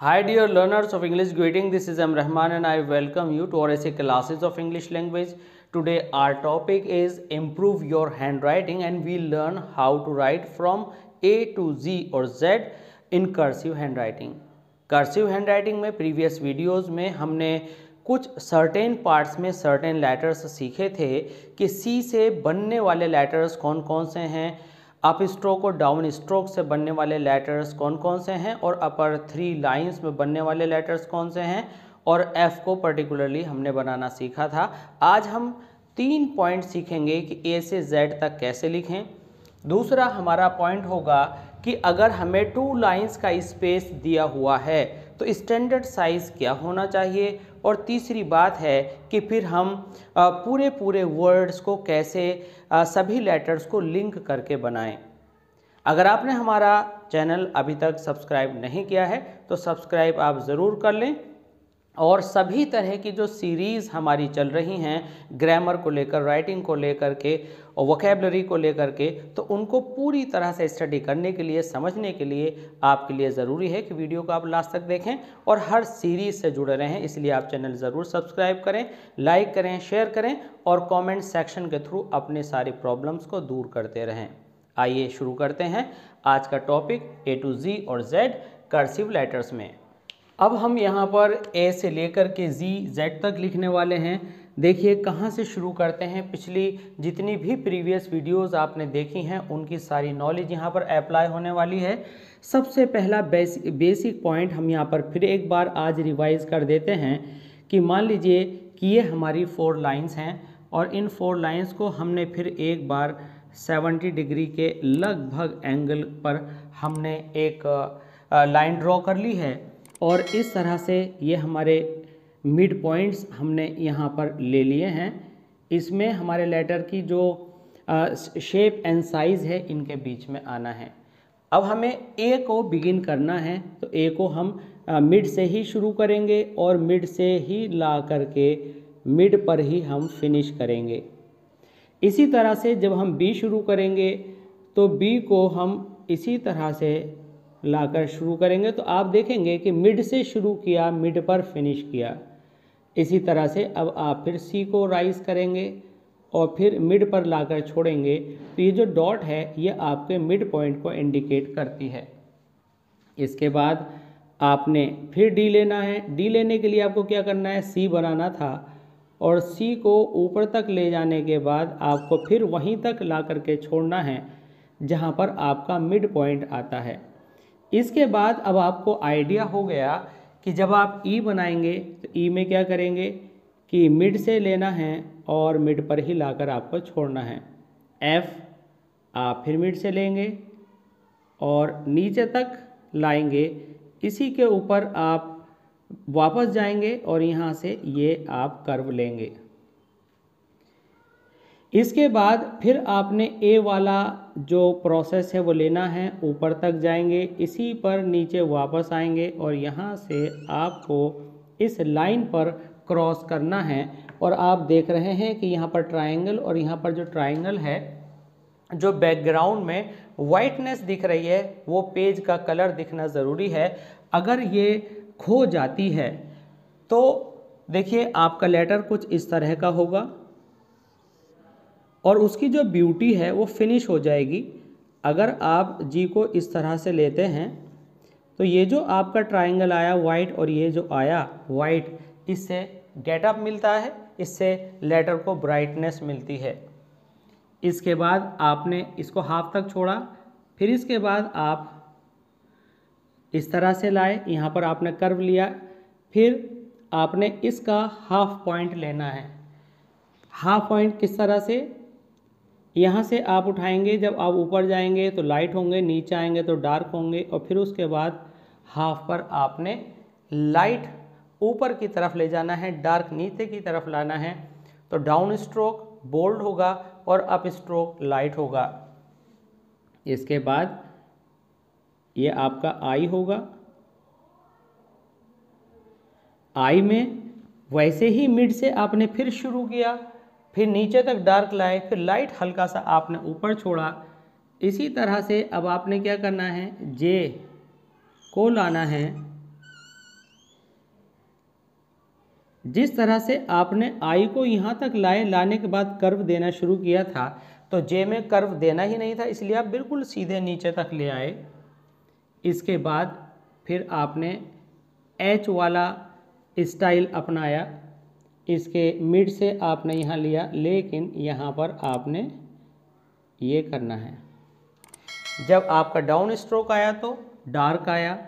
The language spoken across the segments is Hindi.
Hi dear learners of English, greeting. This is M. Rahman and I welcome you to our essay classes of English language. Today our topic is improve your handwriting and we learn how to write from A to Z or Z in cursive handwriting. Cursive handwriting में प्रीवियस वीडियोस में हमने कुछ सर्टेन पार्ट्स में सर्टेन लेटर्स सीखे थे कि सी से बनने वाले लेटर्स कौन कौन से हैं, अप स्ट्रोक और डाउन स्ट्रोक से बनने वाले लेटर्स कौन कौन से हैं और अपर 3 लाइंस में बनने वाले लेटर्स कौन से हैं और एफ को पर्टिकुलरली हमने बनाना सीखा था। आज हम 3 पॉइंट सीखेंगे कि ए से जेड तक कैसे लिखें। दूसरा हमारा पॉइंट होगा कि अगर हमें 2 लाइंस का स्पेस दिया हुआ है तो स्टैंडर्ड साइज़ क्या होना चाहिए, और तीसरी बात है कि फिर हम पूरे वर्ड्स को कैसे सभी लेटर्स को लिंक करके बनाएं। अगर आपने हमारा चैनल अभी तक सब्सक्राइब नहीं किया है तो सब्सक्राइब आप ज़रूर कर लें, और सभी तरह की जो सीरीज़ हमारी चल रही हैं ग्रामर को लेकर, राइटिंग को लेकर के और वोकैबलरी को लेकर के, तो उनको पूरी तरह से स्टडी करने के लिए, समझने के लिए आपके लिए ज़रूरी है कि वीडियो को आप लास्ट तक देखें और हर सीरीज़ से जुड़े रहें। इसलिए आप चैनल ज़रूर सब्सक्राइब करें, लाइक करें, शेयर करें और कमेंट सेक्शन के थ्रू अपने सारी प्रॉब्लम्स को दूर करते रहें। आइए शुरू करते हैं आज का टॉपिक ए टू जी और जेड कर्सिव लेटर्स में। अब हम यहाँ पर ए से लेकर के जी जेड तक लिखने वाले हैं। देखिए कहाँ से शुरू करते हैं। पिछली जितनी भी प्रीवियस वीडियोस आपने देखी हैं उनकी सारी नॉलेज यहाँ पर अप्लाई होने वाली है। सबसे पहला बेसिक पॉइंट हम यहाँ पर फिर एक बार आज रिवाइज कर देते हैं कि मान लीजिए कि ये हमारी 4 लाइन्स हैं और इन 4 लाइन्स को हमने फिर एक बार 70 डिग्री के लगभग एंगल पर हमने एक लाइन ड्रॉ कर ली है और इस तरह से ये हमारे मिड पॉइंट्स हमने यहाँ पर ले लिए हैं। इसमें हमारे लेटर की जो शेप एंड साइज़ है इनके बीच में आना है। अब हमें ए को बिगिन करना है तो ए को हम मिड से ही शुरू करेंगे और मिड से ही ला करके मिड पर ही हम फिनिश करेंगे। इसी तरह से जब हम बी शुरू करेंगे तो बी को हम इसी तरह से लाकर शुरू करेंगे। तो आप देखेंगे कि मिड से शुरू किया, मिड पर फिनिश किया। इसी तरह से अब आप फिर सी को राइज करेंगे और फिर मिड पर लाकर छोड़ेंगे। तो ये जो डॉट है ये आपके मिड पॉइंट को इंडिकेट करती है। इसके बाद आपने फिर डी लेना है। डी लेने के लिए आपको क्या करना है, सी बनाना था और सी को ऊपर तक ले जाने के बाद आपको फिर वहीं तक ला करके छोड़ना है जहाँ पर आपका मिड पॉइंट आता है। इसके बाद अब आपको आइडिया हो गया कि जब आप ई बनाएंगे तो ई में क्या करेंगे कि मिड से लेना है और मिड पर ही लाकर आपको छोड़ना है। एफ आप फिर मिड से लेंगे और नीचे तक लाएंगे। इसी के ऊपर आप वापस जाएंगे और यहाँ से ये आप कर्व लेंगे। इसके बाद फिर आपने ए वाला जो प्रोसेस है वो लेना है, ऊपर तक जाएंगे, इसी पर नीचे वापस आएंगे और यहाँ से आपको इस लाइन पर क्रॉस करना है। और आप देख रहे हैं कि यहाँ पर ट्रायंगल और यहाँ पर जो ट्रायंगल है, जो बैकग्राउंड में वाइटनेस दिख रही है वो पेज का कलर दिखना ज़रूरी है। अगर ये खो जाती है तो देखिए आपका लेटर कुछ इस तरह का होगा और उसकी जो ब्यूटी है वो फिनिश हो जाएगी। अगर आप जी को इस तरह से लेते हैं तो ये जो आपका ट्रायंगल आया वाइट और ये जो आया वाइट, इससे गेटअप मिलता है, इससे लेटर को ब्राइटनेस मिलती है। इसके बाद आपने इसको हाफ तक छोड़ा, फिर इसके बाद आप इस तरह से लाए, यहाँ पर आपने कर्व लिया, फिर आपने इसका हाफ पॉइंट लेना है। हाफ पॉइंट किस तरह से, यहाँ से आप उठाएंगे, जब आप ऊपर जाएंगे तो लाइट होंगे, नीचे आएंगे तो डार्क होंगे और फिर उसके बाद हाफ पर आपने लाइट ऊपर की तरफ ले जाना है, डार्क नीचे की तरफ लाना है। तो डाउन स्ट्रोक बोल्ड होगा और अप स्ट्रोक लाइट होगा। इसके बाद ये आपका आई होगा। आई में वैसे ही मिड से आपने फिर शुरू किया, फिर नीचे तक डार्क लाए, फिर लाइट हल्का सा आपने ऊपर छोड़ा। इसी तरह से अब आपने क्या करना है, जे को लाना है जिस तरह से आपने आई को यहाँ तक लाने के बाद कर्व देना शुरू किया था, तो जे में कर्व देना ही नहीं था, इसलिए आप बिल्कुल सीधे नीचे तक ले आए। इसके बाद फिर आपने एच वाला स्टाइल अपनाया, इसके मिड से आपने यहाँ लिया, लेकिन यहाँ पर आपने ये करना है, जब आपका डाउन स्ट्रोक आया तो डार्क आया,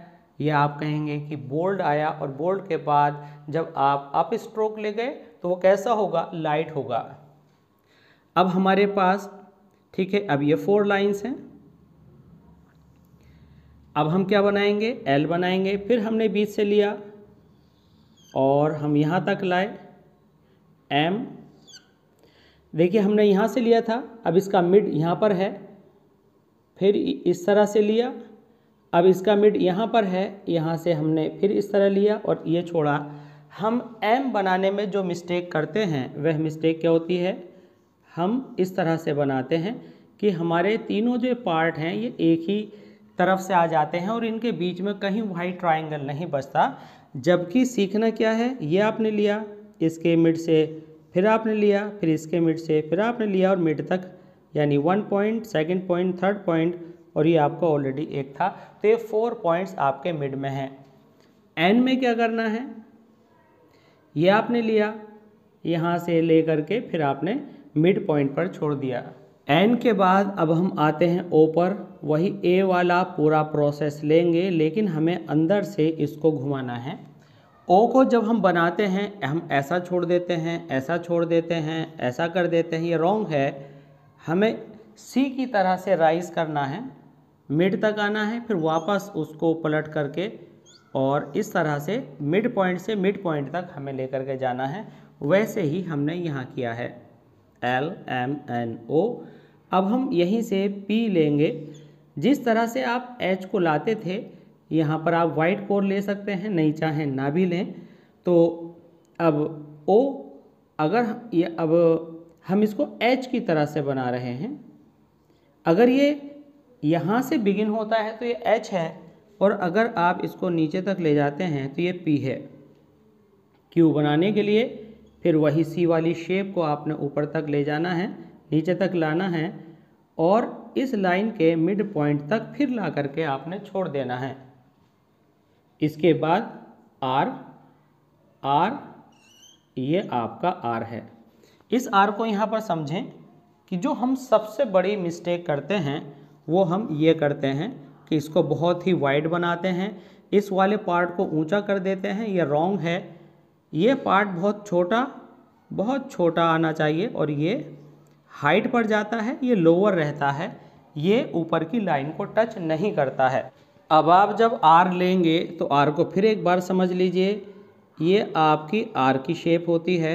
या आप कहेंगे कि बोल्ड आया, और बोल्ड के बाद जब आप अप स्ट्रोक ले गए तो वो कैसा होगा, लाइट होगा। अब हमारे पास, ठीक है, अब ये 4 लाइंस हैं। अब हम क्या बनाएंगे, एल बनाएंगे। फिर हमने बीच से लिया और हम यहाँ तक लाए, एम। देखिए हमने यहाँ से लिया था, अब इसका मिड यहाँ पर है, फिर इस तरह से लिया, अब इसका मिड यहाँ पर है, यहाँ से हमने फिर इस तरह लिया और ये छोड़ा। हम एम बनाने में जो मिस्टेक करते हैं वह मिस्टेक क्या होती है, हम इस तरह से बनाते हैं कि हमारे तीनों जो पार्ट हैं ये एक ही तरफ से आ जाते हैं और इनके बीच में कहीं वाइट ट्रायंगल नहीं बचता। जबकि सीखना क्या है, ये आपने लिया, इसके मिड से फिर आपने लिया, फिर इसके मिड से फिर आपने लिया और मिड तक, यानी 1 point, second point, third point, और ये आपका ऑलरेडी एक था, तो ये 4 पॉइंट्स आपके मिड में हैं। एन में क्या करना है, ये आपने लिया, यहाँ से ले करके फिर आपने मिड पॉइंट पर छोड़ दिया। एन के बाद अब हम आते हैं ओ पर, वही ए वाला पूरा प्रोसेस लेंगे, लेकिन हमें अंदर से इसको घुमाना है। ओ को जब हम बनाते हैं हम ऐसा छोड़ देते हैं, ऐसा छोड़ देते हैं, ऐसा कर देते हैं, ये रॉन्ग है। हमें सी की तरह से राइज करना है, मिड तक आना है, फिर वापस उसको पलट करके और इस तरह से मिड पॉइंट से मिड पॉइंट तक हमें लेकर के जाना है। वैसे ही हमने यहाँ किया है, एल एम एन ओ। अब हम यहीं से पी लेंगे। जिस तरह से आप एच को लाते थे, यहाँ पर आप वाइट कोर ले सकते हैं, नहीं चाहें ना भी लें। तो अब ओ, अगर ये अब हम इसको एच की तरह से बना रहे हैं, अगर ये यहाँ से बिगिन होता है तो ये एच है, और अगर आप इसको नीचे तक ले जाते हैं तो ये पी है। क्यू बनाने के लिए फिर वही सी वाली शेप को आपने ऊपर तक ले जाना है, नीचे तक लाना है, और इस लाइन के मिड पॉइंट तक फिर ला करके आपने छोड़ देना है। इसके बाद आर, आर, ये आपका आर है। इस आर को यहाँ पर समझें कि जो हम सबसे बड़ी मिस्टेक करते हैं वो हम ये करते हैं कि इसको बहुत ही वाइड बनाते हैं, इस वाले पार्ट को ऊंचा कर देते हैं, ये रॉन्ग है। ये पार्ट बहुत छोटा आना चाहिए और ये हाइट पर जाता है, ये लोअर रहता है, ये ऊपर की लाइन को टच नहीं करता है। अब आप जब आर लेंगे तो आर को फिर एक बार समझ लीजिए, ये आपकी आर की शेप होती है।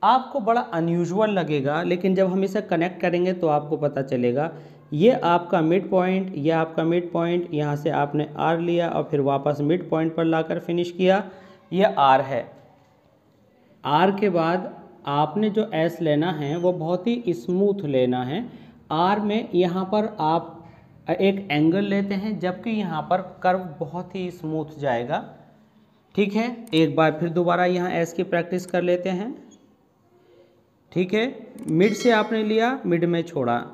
आपको बड़ा अनयूजुअल लगेगा, लेकिन जब हम इसे कनेक्ट करेंगे तो आपको पता चलेगा। ये आपका मिड पॉइंट, ये आपका मिड पॉइंट, यहाँ से आपने आर लिया और फिर वापस मिड पॉइंट पर लाकर फिनिश किया, ये आर है। आर के बाद आपने जो एस लेना है वो बहुत ही स्मूथ लेना है। आर में यहाँ पर आप एक एंगल लेते हैं, जबकि यहाँ पर कर्व बहुत ही स्मूथ जाएगा। ठीक है, एक बार फिर दोबारा यहाँ एस की प्रैक्टिस कर लेते हैं। ठीक है, मिड से आपने लिया, मिड में छोड़ा,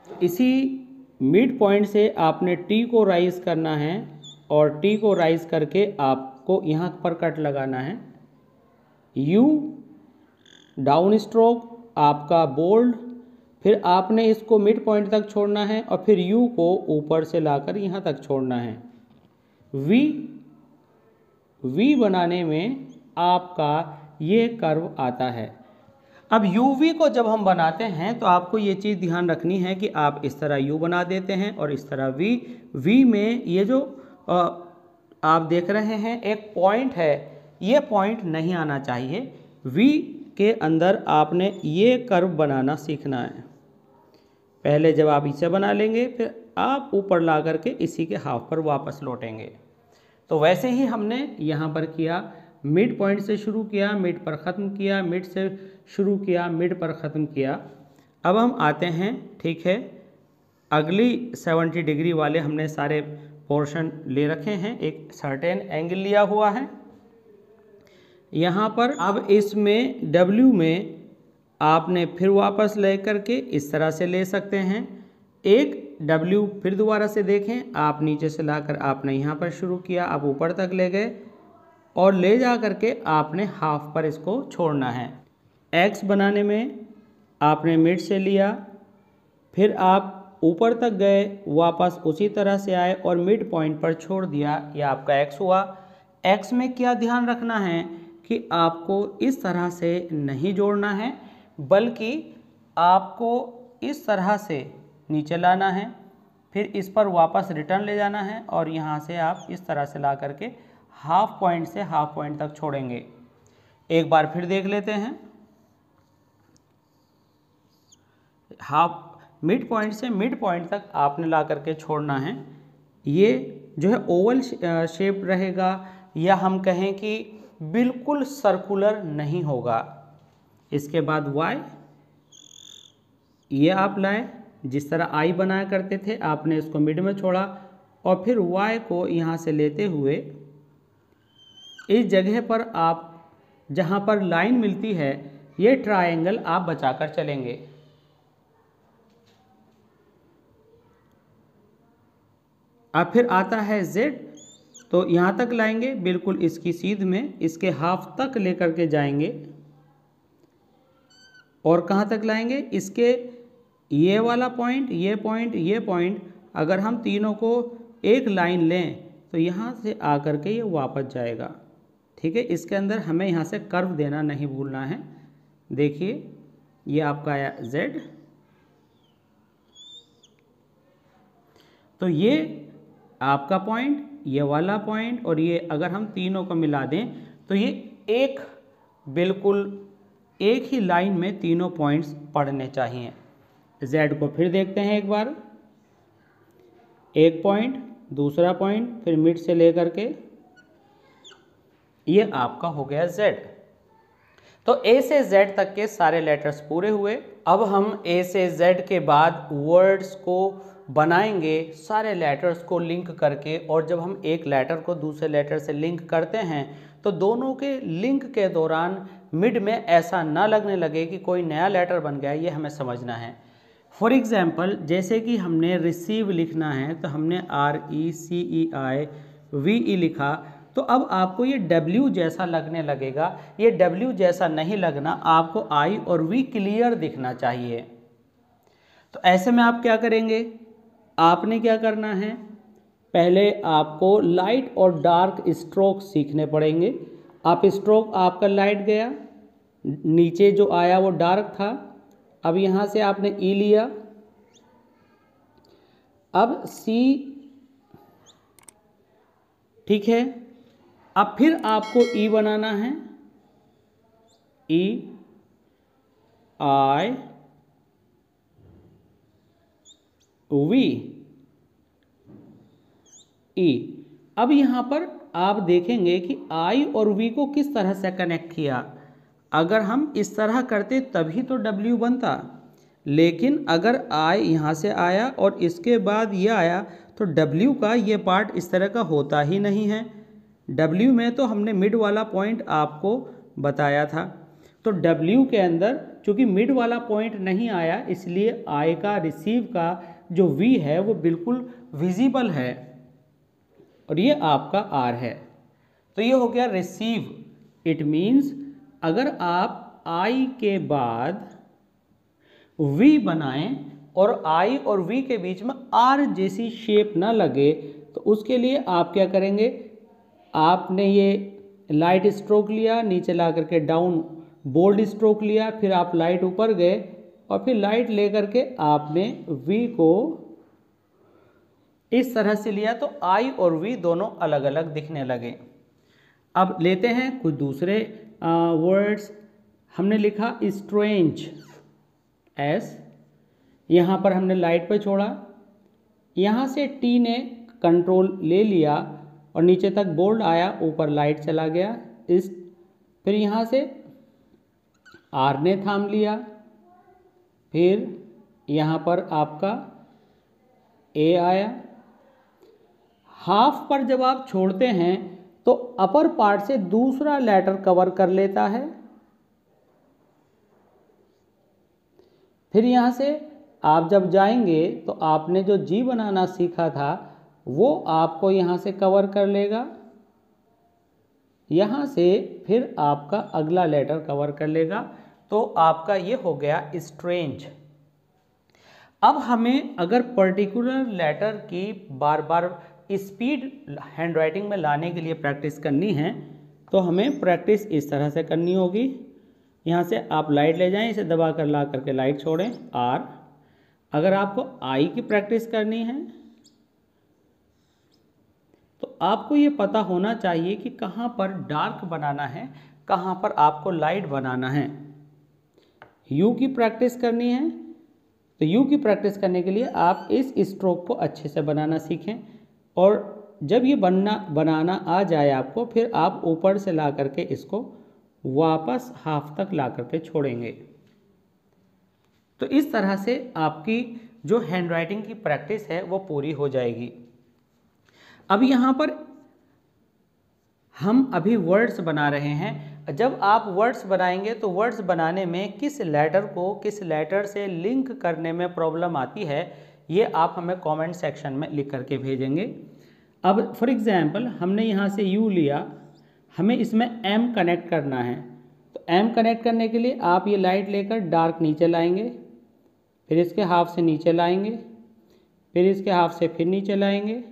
इसी मिड पॉइंट से आपने टी को राइज करना है और टी को राइज करके आपको यहाँ पर कट लगाना है। यू डाउन स्ट्रोक आपका बोल्ड, फिर आपने इसको मिड पॉइंट तक छोड़ना है और फिर यू को ऊपर से लाकर यहाँ तक छोड़ना है। वी बनाने में आपका ये कर्व आता है। अब वी को जब हम बनाते हैं तो आपको ये चीज़ ध्यान रखनी है कि आप इस तरह यू बना देते हैं और इस तरह वी में ये जो आप देख रहे हैं एक पॉइंट है, ये पॉइंट नहीं आना चाहिए। वी के अंदर आपने ये कर्व बनाना सीखना है। पहले जब आप इसे बना लेंगे फिर आप ऊपर ला करके इसी के हाफ पर वापस लौटेंगे। तो वैसे ही हमने यहाँ पर किया, मिड पॉइंट से शुरू किया, मिड पर ख़त्म किया, मिड से शुरू किया, मिड पर ख़त्म किया। अब हम आते हैं, ठीक है, अगली 70 डिग्री वाले हमने सारे पोर्शन ले रखे हैं, एक सर्टेन एंगल लिया हुआ है। यहाँ पर अब इसमें W में आपने फिर वापस ले करके इस तरह से ले सकते हैं। एक W फिर दोबारा से देखें, आप नीचे से लाकर आपने यहाँ पर शुरू किया, आप ऊपर तक ले गए और ले जा करके आपने हाफ पर इसको छोड़ना है। X बनाने में आपने मिड से लिया, फिर आप ऊपर तक गए, वापस उसी तरह से आए और मिड पॉइंट पर छोड़ दिया, यह आपका X हुआ। X में क्या ध्यान रखना है कि आपको इस तरह से नहीं जोड़ना है, बल्कि आपको इस तरह से नीचे लाना है, फिर इस पर वापस रिटर्न ले जाना है और यहाँ से आप इस तरह से ला करके हाफ पॉइंट से हाफ पॉइंट तक छोड़ेंगे। एक बार फिर देख लेते हैं। हाफ मिड पॉइंट से मिड पॉइंट तक आपने ला करके छोड़ना है। ये जो है ओवल शेप रहेगा, या हम कहें कि बिल्कुल सर्कुलर नहीं होगा। इसके बाद Y, ये आप लाए, जिस तरह I बनाया करते थे आपने इसको मिड में छोड़ा और फिर Y को यहाँ से लेते हुए इस जगह पर आप जहाँ पर लाइन मिलती है ये ट्रायंगल आप बचाकर चलेंगे। अब फिर आता है Z, तो यहाँ तक लाएंगे, बिल्कुल इसकी सीध में इसके हाफ तक लेकर के जाएंगे और कहाँ तक लाएंगे, इसके ये वाला पॉइंट, ये पॉइंट, ये पॉइंट, अगर हम तीनों को एक लाइन लें तो यहाँ से आकर के ये वापस जाएगा। ठीक है, इसके अंदर हमें यहाँ से कर्व देना नहीं भूलना है। देखिए ये आपका आया Z, तो ये आपका पॉइंट, ये वाला पॉइंट और ये अगर हम तीनों को मिला दें तो ये एक बिल्कुल एक ही लाइन में तीनों पॉइंट्स पड़ने चाहिए। Z को फिर देखते हैं एक बार, एक पॉइंट, दूसरा पॉइंट, फिर मिड से लेकर के ये आपका हो गया Z। तो A से Z तक के सारे लेटर्स पूरे हुए। अब हम A से Z के बाद वर्ड्स को बनाएंगे सारे लेटर्स को लिंक करके, और जब हम एक लेटर को दूसरे लेटर से लिंक करते हैं तो दोनों के लिंक के दौरान मिड में ऐसा ना लगने लगे कि कोई नया लेटर बन गया, ये हमें समझना है। फॉर एग्जाम्पल, जैसे कि हमने रिसीव लिखना है तो हमने RECEIVE लिखा, तो अब आपको ये W जैसा लगने लगेगा। ये W जैसा नहीं लगना, आपको I और V क्लियर दिखना चाहिए। तो ऐसे में आप क्या करेंगे, आपने क्या करना है, पहले आपको लाइट और डार्क स्ट्रोक सीखने पड़ेंगे। आप स्ट्रोक आपका लाइट गया, नीचे जो आया वो डार्क था, अब यहाँ से आपने E लिया, अब C, ठीक है, अब फिर आपको E बनाना है, EIE। अब यहाँ पर आप देखेंगे कि I और V को किस तरह से कनेक्ट किया। अगर हम इस तरह करते तभी तो W बनता, लेकिन अगर I यहाँ से आया और इसके बाद ये आया तो W का ये पार्ट इस तरह का होता ही नहीं है। W में तो हमने मिड वाला पॉइंट आपको बताया था, तो W के अंदर चूँकि मिड वाला पॉइंट नहीं आया, इसलिए I का रिसीव का जो V है वो बिल्कुल विजिबल है और ये आपका R है। तो ये हो गया रिसीव। इट मीन्स अगर आप I के बाद V बनाएं और I और V के बीच में R जैसी शेप ना लगे, तो उसके लिए आप क्या करेंगे, आपने ये लाइट स्ट्रोक लिया, नीचे ला करके डाउन बोल्ड स्ट्रोक लिया, फिर आप लाइट ऊपर गए और फिर लाइट लेकर के आपने V को इस तरह से लिया, तो I और V दोनों अलग अलग दिखने लगे। अब लेते हैं कुछ दूसरे वर्ड्स। हमने लिखा स्ट्रेंज, S, यहाँ पर हमने लाइट पे छोड़ा, यहाँ से T ने कंट्रोल ले लिया और नीचे तक बोल्ड आया, ऊपर लाइट चला गया, इस फिर यहाँ से R ने थाम लिया, फिर यहाँ पर आपका A आया। हाफ पर जब आप छोड़ते हैं तो अपर पार्ट से दूसरा लेटर कवर कर लेता है। फिर यहाँ से आप जब जाएंगे तो आपने जो जी बनाना सीखा था वो आपको यहाँ से कवर कर लेगा, यहाँ से फिर आपका अगला लेटर कवर कर लेगा। तो आपका ये हो गया स्ट्रेंज। अब हमें अगर पर्टिकुलर लेटर की बार बार स्पीड हैंडराइटिंग में लाने के लिए प्रैक्टिस करनी है तो हमें प्रैक्टिस इस तरह से करनी होगी। यहाँ से आप लाइट ले जाएं, इसे दबा कर ला करके लाइट छोड़ें आर। अगर आपको आई की प्रैक्टिस करनी है तो आपको ये पता होना चाहिए कि कहाँ पर डार्क बनाना है, कहाँ पर आपको लाइट बनाना है। यू की प्रैक्टिस करनी है तो यू की प्रैक्टिस करने के लिए आप इस स्ट्रोक को अच्छे से बनाना सीखें, और जब ये बनाना आ जाए आपको, फिर आप ऊपर से ला करके इसको वापस हाफ तक ला करके छोड़ेंगे। तो इस तरह से आपकी जो हैंडराइटिंग की प्रैक्टिस है वो पूरी हो जाएगी। अब यहाँ पर हम अभी वर्ड्स बना रहे हैं। जब आप वर्ड्स बनाएंगे तो वर्ड्स बनाने में किस लेटर को किस लेटर से लिंक करने में प्रॉब्लम आती है ये आप हमें कमेंट सेक्शन में लिख करके भेजेंगे। अब फॉर एग्जांपल हमने यहाँ से यू लिया, हमें इसमें एम कनेक्ट करना है। तो एम कनेक्ट करने के लिए आप ये लाइट लेकर डार्क नीचे लाएंगे, फिर इसके हाफ से नीचे लाएंगे, फिर इसके हाफ से फिर नीचे लाएंगे।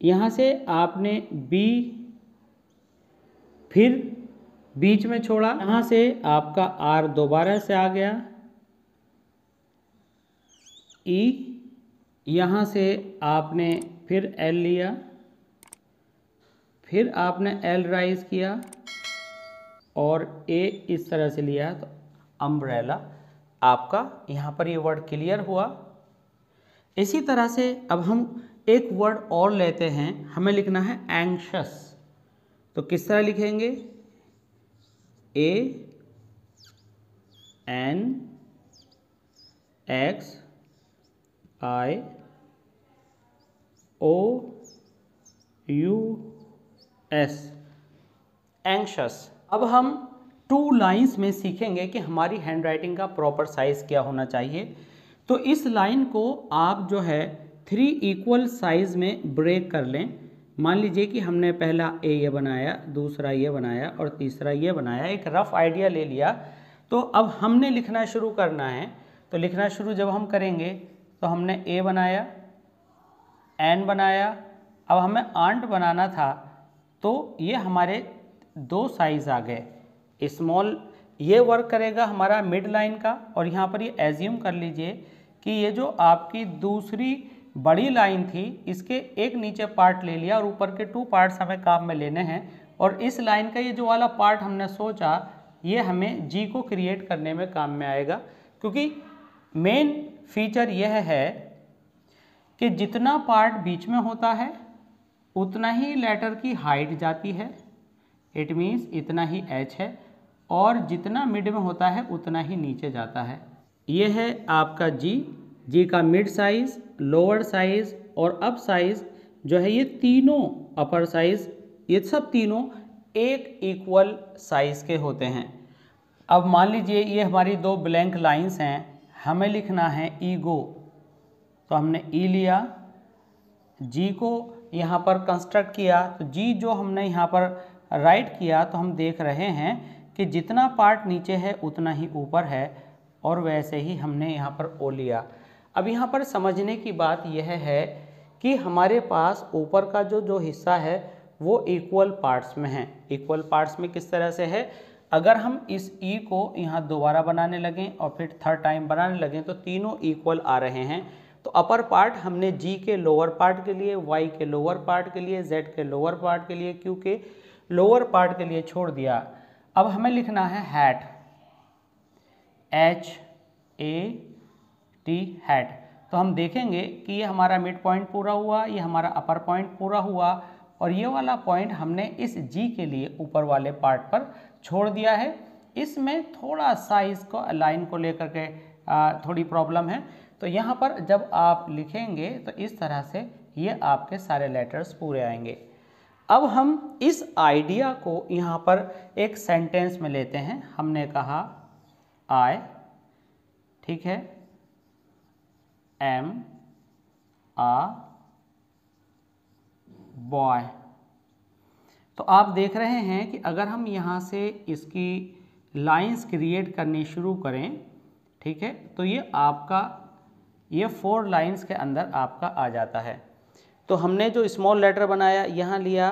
यहाँ से आपने बी फिर बीच में छोड़ा, यहाँ से आपका आर दोबारा से आ गया, ई, यहाँ से आपने फिर एल लिया, फिर आपने एल राइज किया और ए इस तरह से लिया। तो अम्ब्रेला आपका यहाँ पर ये वर्ड क्लियर हुआ। इसी तरह से अब हम एक वर्ड और लेते हैं, हमें लिखना है एंग्शियस। तो किस तरह लिखेंगे? A N x I O U S, anxious. अब हम 2 लाइंस में सीखेंगे कि हमारी हैंडराइटिंग का प्रॉपर साइज क्या होना चाहिए। तो इस लाइन को आप जो है 3 इक्वल साइज में ब्रेक कर लें। मान लीजिए कि हमने पहला ए ये बनाया, दूसरा ये बनाया और तीसरा ये बनाया, एक रफ आइडिया ले लिया। तो अब हमने लिखना शुरू करना है। तो लिखना शुरू जब हम करेंगे तो हमने ए बनाया, एन बनाया, अब हमें आंट बनाना था तो ये हमारे 2 साइज आ गए। स्मॉल ये वर्क करेगा हमारा मिड लाइन का, और यहाँ पर ये एज्यूम कर लीजिए कि ये जो आपकी दूसरी बड़ी लाइन थी इसके एक नीचे पार्ट ले लिया और ऊपर के 2 पार्ट्स हमें काम में लेने हैं। और इस लाइन का ये जो वाला पार्ट हमने सोचा ये हमें जी को क्रिएट करने में काम में आएगा, क्योंकि मेन फीचर यह है कि जितना पार्ट बीच में होता है उतना ही लेटर की हाइट जाती है, इट मीन्स इतना ही एच है, और जितना मिड में होता है उतना ही नीचे जाता है। ये है आपका जी। जी का मिड साइज, लोअर साइज और अप साइज जो है ये तीनों, अपर साइज, ये सब तीनों एक इक्वल साइज के होते हैं। अब मान लीजिए ये हमारी 2 ब्लैंक लाइंस हैं, हमें लिखना है ईगो। तो हमने ई लिया, जी को यहाँ पर कंस्ट्रक्ट किया, तो जी जो हमने यहाँ पर राइट किया तो हम देख रहे हैं कि जितना पार्ट नीचे है उतना ही ऊपर है, और वैसे ही हमने यहाँ पर ओ लिया। अब यहाँ पर समझने की बात यह है कि हमारे पास ऊपर का जो हिस्सा है वो इक्वल पार्ट्स में है। इक्वल पार्ट्स में किस तरह से है? अगर हम इस ई को यहाँ दोबारा बनाने लगें और फिर थर्ड टाइम बनाने लगें तो तीनों इक्वल आ रहे हैं। तो अपर पार्ट हमने जी के लोअर पार्ट के लिए, वाई के लोअर पार्ट के लिए, जेड के लोअर पार्ट के लिए, क्यू के लोअर पार्ट के लिए छोड़ दिया। अब हमें लिखना है hat, H A T, hat. तो हम देखेंगे कि ये हमारा मिड पॉइंट पूरा हुआ, ये हमारा अपर पॉइंट पूरा हुआ, और ये वाला पॉइंट हमने इस जी के लिए ऊपर वाले पार्ट पर छोड़ दिया है। इसमें थोड़ा साइज को लाइन को लेकर के थोड़ी प्रॉब्लम है। तो यहाँ पर जब आप लिखेंगे तो इस तरह से ये आपके सारे लेटर्स पूरे आएंगे। अब हम इस आइडिया को यहाँ पर एक सेंटेंस में लेते हैं। हमने कहा आई, ठीक है, एम आ बॉय। तो आप देख रहे हैं कि अगर हम यहाँ से इसकी लाइंस क्रिएट करनी शुरू करें, ठीक है, तो ये आपका ये 4 लाइंस के अंदर आपका आ जाता है। तो हमने जो स्मॉल लेटर बनाया यहाँ लिया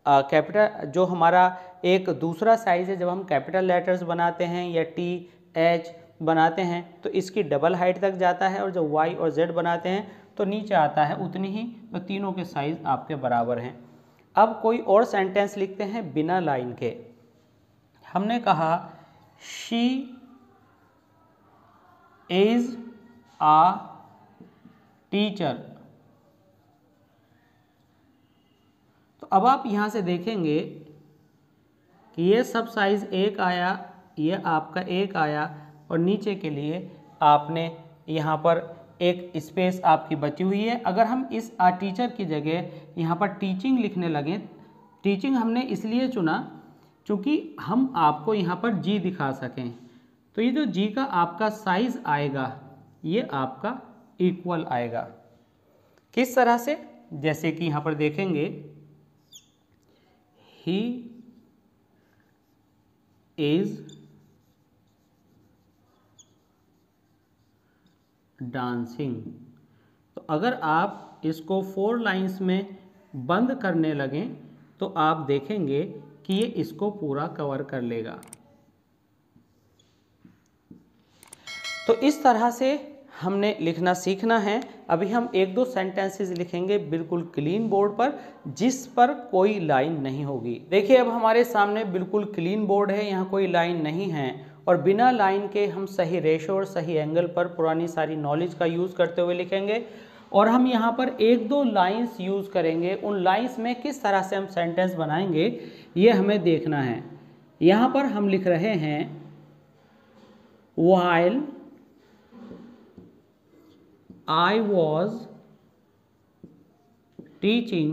कैपिटल, जो हमारा एक दूसरा साइज़ है, जब हम कैपिटल लेटर्स बनाते हैं या TH बनाते हैं तो इसकी डबल हाइट तक जाता है, और जब Y और Z बनाते हैं तो नीचे आता है उतनी ही। तो तीनों के साइज़ आपके बराबर हैं। अब कोई और सेंटेंस लिखते हैं बिना लाइन के। हमने कहा शी इज़ आ टीचर। तो अब आप यहाँ से देखेंगे कि ये सब साइज़ 1 आया, ये आपका 1 आया, और नीचे के लिए आपने यहाँ पर एक स्पेस आपकी बची हुई है। अगर हम इस आ टीचर की जगह यहाँ पर टीचिंग लिखने लगें, टीचिंग हमने इसलिए चुना क्योंकि हम आपको यहाँ पर जी दिखा सकें। तो ये जो जी का आपका साइज़ आएगा ये आपका इक्वल आएगा। किस तरह से? जैसे कि यहाँ पर देखेंगे ही इज़ डांसिंग। तो अगर आप इसको 4 लाइंस में बंद करने लगें तो आप देखेंगे कि ये इसको पूरा कवर कर लेगा। तो इस तरह से हमने लिखना सीखना है। अभी हम 1-2 सेंटेंसेस लिखेंगे बिल्कुल क्लीन बोर्ड पर, जिस पर कोई लाइन नहीं होगी। देखिए अब हमारे सामने बिल्कुल क्लीन बोर्ड है, यहाँ कोई लाइन नहीं है, और बिना लाइन के हम सही रेशो और सही एंगल पर पुरानी सारी नॉलेज का यूज़ करते हुए लिखेंगे। और हम यहाँ पर 1-2 लाइंस यूज़ करेंगे। उन लाइंस में किस तरह से हम सेंटेंस बनाएंगे ये हमें देखना है। यहाँ पर हम लिख रहे हैं while I was teaching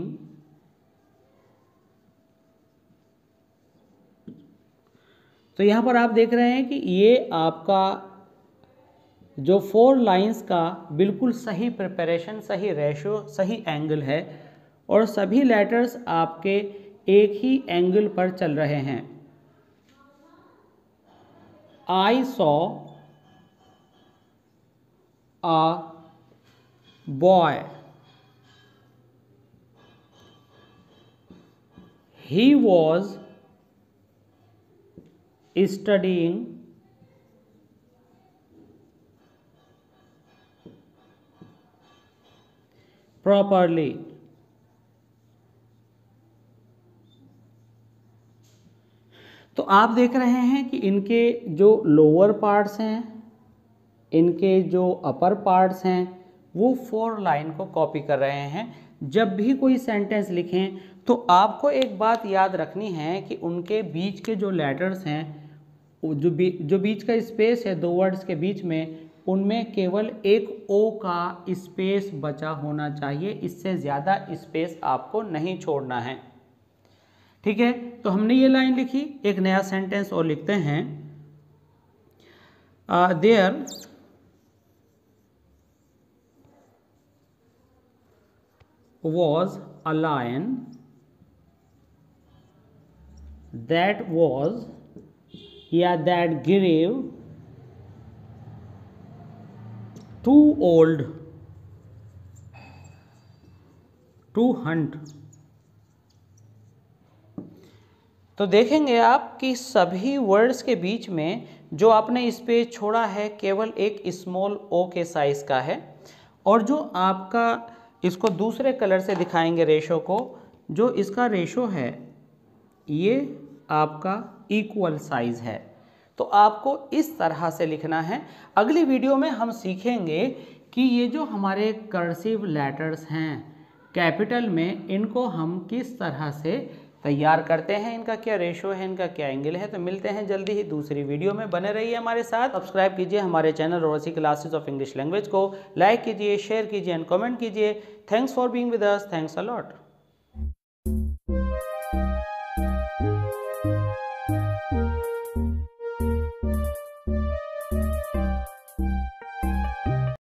तो यहाँ पर आप देख रहे हैं कि ये आपका जो 4 लाइंस का बिल्कुल सही प्रिपरेशन, सही रेशो, सही एंगल है, और सभी लेटर्स आपके एक ही एंगल पर चल रहे हैं। I saw a boy. He was studying properly. तो आप देख रहे हैं कि इनके जो लोअर पार्ट्स हैं, इनके जो अपर पार्ट्स हैं, वो 4 लाइन को कॉपी कर रहे हैं। जब भी कोई सेंटेंस लिखें तो आपको एक बात याद रखनी है कि उनके बीच के जो लेटर्स हैं, जो बीच का स्पेस है 2 वर्ड्स के बीच में, उनमें केवल एक ओ का स्पेस बचा होना चाहिए। इससे ज़्यादा स्पेस आपको नहीं छोड़ना है। ठीक है, तो हमने ये लाइन लिखी। एक नया सेंटेंस और लिखते हैं there was a lion that was that grew too old to hunt। तो देखेंगे आप कि सभी वर्ड्स के बीच में जो आपने स्पेस छोड़ा है केवल एक स्मॉल ओ के साइज का है, और जो आपका इसको दूसरे कलर से दिखाएंगे रेशो को, जो इसका रेशो है ये आपका इक्वल साइज है। तो आपको इस तरह से लिखना है। अगली वीडियो में हम सीखेंगे कि ये जो हमारे कर्सिव लेटर्स हैं कैपिटल में, इनको हम किस तरह से तैयार करते हैं, इनका क्या रेशो है, इनका क्या एंगल है। तो मिलते हैं जल्दी ही दूसरी वीडियो में। बने रहिए हमारे साथ। सब्सक्राइब कीजिए हमारे channel Rosy classes of English language को, लाइक कीजिए, शेयर कीजिए एंड कमेंट कीजिए। Thanks for being with us. Thanks a lot.